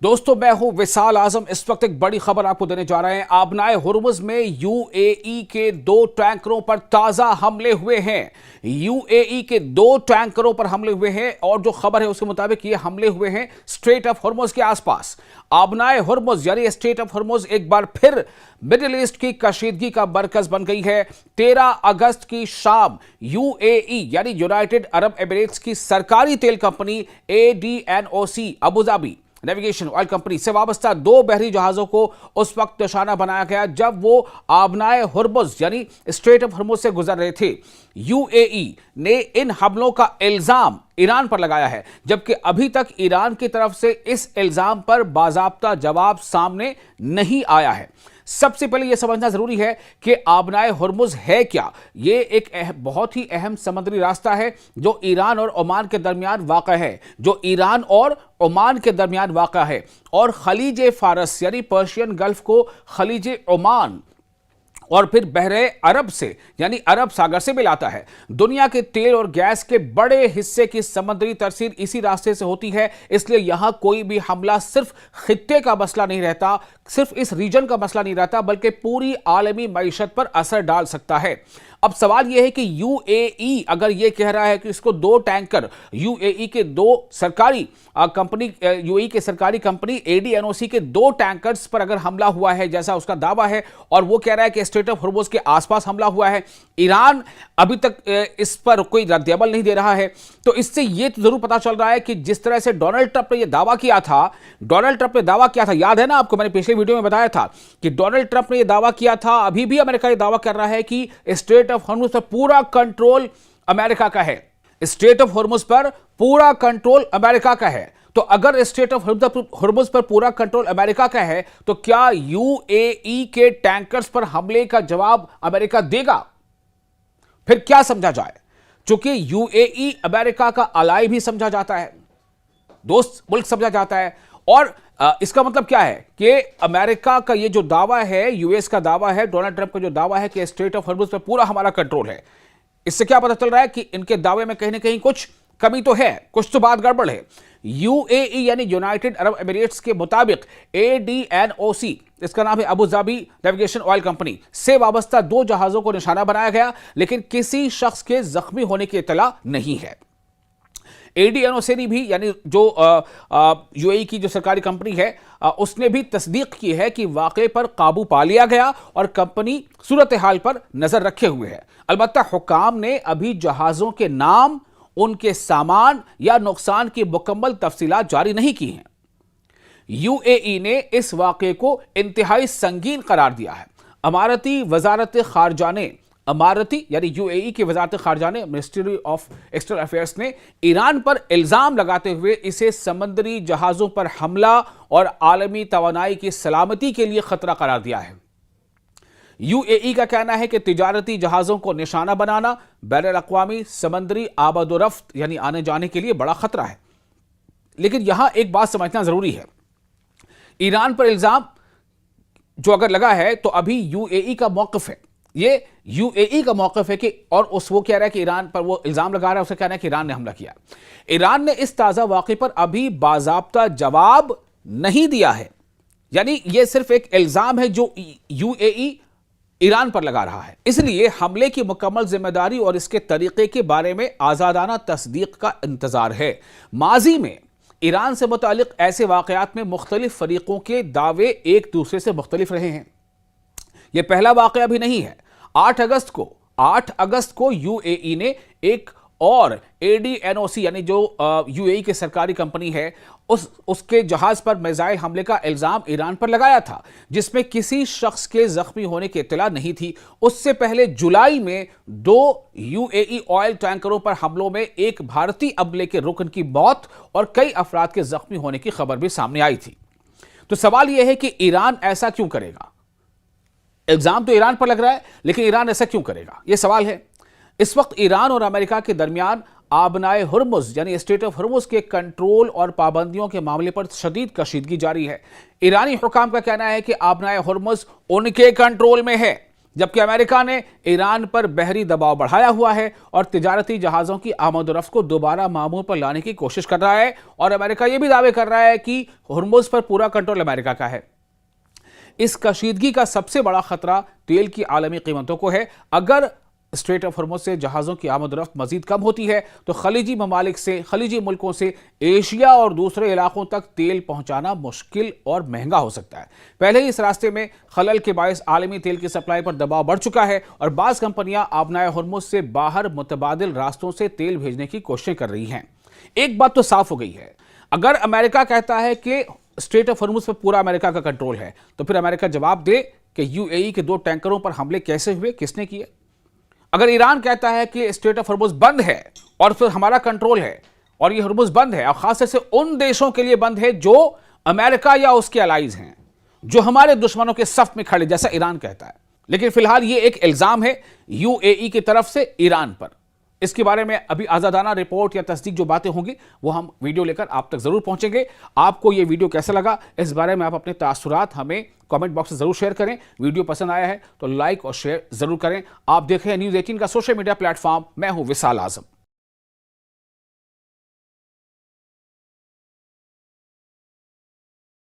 दोस्तों, मैं हूं विशाल आजम। इस वक्त एक बड़ी खबर आपको देने जा रहे हैं। आबनाए हुर्मुज में यूएई के 2 टैंकरों पर ताजा हमले हुए हैं। यूएई के 2 टैंकरों पर हमले हुए हैं और जो खबर है उसके मुताबिक ये हमले हुए हैं स्ट्रेट ऑफ हुर्मुज के आसपास। आबनाए हुर्मुज यानी स्ट्रेट ऑफ हुर्मुज एक बार फिर मिडिल ईस्ट की कशीदगी का मरकज बन गई है। 13 अगस्त की शाम यूएई यानी यूनाइटेड अरब एमिरेट्स की सरकारी तेल company ADNOC Abu Dhabi navigation oil company से वाबस्ता 2 बहरी जहाजों को उस वक्त निशाना बनाया गया जब वो आबनाए हुर्मुज यानी स्ट्रेट ऑफ हुर्मुज से गुजर रहे थे। यूएई ने इन हमलों का इल्जाम ईरान पर लगाया है, जबकि अभी तक ईरान की तरफ से इस इल्जाम पर बाज़ाब्ता जवाब सामने नहीं आया है। सबसे पहले यह समझना जरूरी है कि आबनाए हुर्मुज है क्या। यह एक बहुत ही अहम समुद्री रास्ता है जो ईरान और ओमान के दरमियान वाक़ है, और खलीज फारस यानी पर्शियन गल्फ को खलीज ओमान और फिर बहरे अरब से यानी अरब सागर से मिलाता है। दुनिया के तेल और गैस के बड़े हिस्से की समुद्री तरसीर इसी रास्ते से होती है, इसलिए यहां कोई भी हमला सिर्फ खित्ते का मसला नहीं रहता, सिर्फ इस रीजन का मसला नहीं रहता, बल्कि पूरी आलमी मईशत पर असर डाल सकता है। अब सवाल यह है कि यूएई अगर यह कह रहा है कि इसको 2 टैंकर यूएई के 2 सरकारी कंपनी यूएई के सरकारी कंपनी ADNOC के 2 टैंकर्स पर अगर हमला हुआ है जैसा उसका दावा है, और वो कह रहा है कि स्ट्रेट ऑफ हुर्मुज के आसपास हमला हुआ है, ईरान अभी तक इस पर कोई रद्द-ए-अमल नहीं दे रहा है, तो इससे यह तो जरूर पता चल रहा है कि जिस तरह से डोनाल्ड ट्रंप ने यह दावा किया था, याद है ना आपको, मैंने पिछले वीडियो में बताया था कि डोनाल्ड ट्रंप ने यह दावा किया था, अभी भी अमेरिका यह दावा कर रहा है कि स्ट्रेट ऑफ हुर्मुज पर पूरा कंट्रोल अमेरिका का है। स्ट्रेट ऑफ हुर्मुज पर पूरा कंट्रोल अमेरिका का है। तो अगर स्ट्रेट ऑफ हुर्मुज पर पूरा कंट्रोल अमेरिका का है, तो क्या यूएई के टैंकर्स पर हमले का जवाब अमेरिका देगा? फिर क्या समझा जाए? चूंकि यूएई अमेरिका का अलाई भी समझा जाता है, दोस्त मुल्क समझा जाता है, और इसका मतलब क्या है कि अमेरिका का ये जो दावा है, यूएस का दावा है, डोनाल्ड ट्रंप का जो दावा है कि स्ट्रेट ऑफ हुर्मुज पर पूरा हमारा कंट्रोल है, इससे क्या पता चल रहा है कि इनके दावे में कहीं ना कहीं कुछ कमी तो है, कुछ तो बात गड़बड़ है। यूएई यानी यूनाइटेड अरब एमिरेट्स के मुताबिक ADNOC, इसका नाम है Abu Dhabi navigation oil company, से वाबस्ता 2 जहाजों को निशाना बनाया गया, लेकिन किसी शख्स के जख्मी होने की इत्तला नहीं है। ADNOC ने भी यानी जो यूएई की जो सरकारी कंपनी है उसने भी तस्दीक की है कि वाक़े पर काबू पा लिया गया और कंपनी सूरत हाल पर नजर रखे हुए है। अलबत्ता हुकाम ने अभी जहाजों के नाम, उनके सामान या नुकसान की मुकम्मल तफसीलात जारी नहीं की हैं। यूएई ने इस वाक़े को इंतहाई संगीन करार दिया है। अमारती वजारत खारजा ने यानी यूएई की वजारत खारजा ने, मिनिस्ट्री ऑफ एक्सटर्नल अफेयर्स ने ईरान पर इल्जाम लगाते हुए इसे समुद्री जहाजों पर हमला और आलमी तवानाई की सलामती के लिए खतरा करार दिया है। यूएई का कहना है कि तिजारती जहाजों को निशाना बनाना बैनुल-अक़वामी समुद्री आमद-ओ-रफ्त यानी आने जाने के लिए बड़ा खतरा है। लेकिन यहां एक बात समझना जरूरी है, ईरान पर इल्जाम जो अगर लगा है तो अभी यूएई का मौक़िफ़ है, ये यूएई का मौक़िफ़ है कि, और वो कह रहा है कि ईरान पर वो इल्जाम लगा रहा है, उसे कहना है कि ईरान ने हमला किया। ईरान ने इस ताज़ा वाक़े पर अभी बाज़ाब्ता जवाब नहीं दिया है, यानी यह सिर्फ एक इल्जाम है जो यूएई ईरान पर लगा रहा है। इसलिए हमले की मुकम्मल जिम्मेदारी और इसके तरीके के बारे में आज़ादाना तस्दीक का इंतजार है। माजी में ईरान से मुतालिक ऐसे वाक़यात में मुख्तलिफ फरीकों के दावे एक दूसरे से मुख्तलिफ रहे हैं। यह पहला वाक़या भी नहीं है। 8 अगस्त को यूएई ने एक और ADNOC यानी जो यूएई की सरकारी कंपनी है उसके जहाज पर मिसाइल हमले का इल्जाम ईरान पर लगाया था, जिसमें किसी शख्स के जख्मी होने की इत्तला नहीं थी। उससे पहले जुलाई में 2 यूएई ऑयल टैंकरों पर हमलों में एक भारतीय अमले के रुकन की मौत और कई अफराद के जख्मी होने की खबर भी सामने आई थी। तो सवाल यह है कि ईरान ऐसा क्यों करेगा? इल्जाम तो ईरान पर लग रहा है, लेकिन ईरान ऐसा क्यों करेगा, यह सवाल है। इस वक्त ईरान और अमेरिका के दरमियान आबनाए हुर्मुज यानी स्ट्रेट ऑफ हुर्मुज के कंट्रोल और पाबंदियों के मामले पर शदीद कशीदगी जारी है। ईरानी हुकाम का कहना है कि आबनाए हुर्मुज उनके कंट्रोल में है, जबकि अमेरिका ने ईरान पर बहरी दबाव बढ़ाया हुआ है और तिजारती जहाज़ों की आमद-ओ-रफ्त को दोबारा मामूल पर लाने की कोशिश कर रहा है। और अमेरिका यह भी दावे कर रहा है कि हुर्मुज़ पर पूरा कंट्रोल अमेरिका का है। इस कशीदगी का सबसे बड़ा खतरा तेल की आलमी कीमतों को है। अगर स्ट्रेट ऑफ हॉर्मुज़ से जहाज़ों की आमद-ओ-रफ्त मजीद कम होती है तो खलीजी ममालिक से, खलीजी मुल्कों से एशिया और दूसरे इलाकों तक तेल पहुंचाना मुश्किल और महंगा हो सकता है। पहले ही इस रास्ते में खलल के बायस आलमी तेल की सप्लाई पर दबाव बढ़ चुका है और बाज़ कंपनियां आबनाए हॉर्मुज़ से बाहर मुतबादिल रास्तों से तेल भेजने की कोशिशें कर रही हैं। एक बात तो साफ हो गई है, अगर अमेरिका कहता है कि स्ट्रेट ऑफ हॉर्मुज़ पर पूरा अमेरिका का कंट्रोल है, तो फिर अमेरिका जवाब दे कि यूएई के 2 टैंकरों पर हमले कैसे हुए, किसने किए। अगर ईरान कहता है कि स्ट्रेट ऑफ हॉर्मुज़ बंद है और फिर हमारा कंट्रोल है और ये हॉर्मुज़ बंद है और खासतौर से उन देशों के लिए बंद है जो अमेरिका या उसके अलाइज हैं, जो हमारे दुश्मनों के सफ में खड़े, जैसा ईरान कहता है। लेकिन फिलहाल ये एक इल्जाम है यूएई की तरफ से ईरान पर। इसके बारे में अभी आजादाना रिपोर्ट या तस्दीक जो बातें होंगी वो हम वीडियो लेकर आप तक जरूर पहुंचेंगे। आपको ये वीडियो कैसा लगा, इस बारे में आप अपने तासुरात हमें कमेंट बॉक्स में जरूर शेयर करें। वीडियो पसंद आया है तो लाइक और शेयर जरूर करें। आप देख रहे हैं न्यूज़ 18 का सोशल मीडिया प्लेटफॉर्म। मैं हूं विशाल आजम।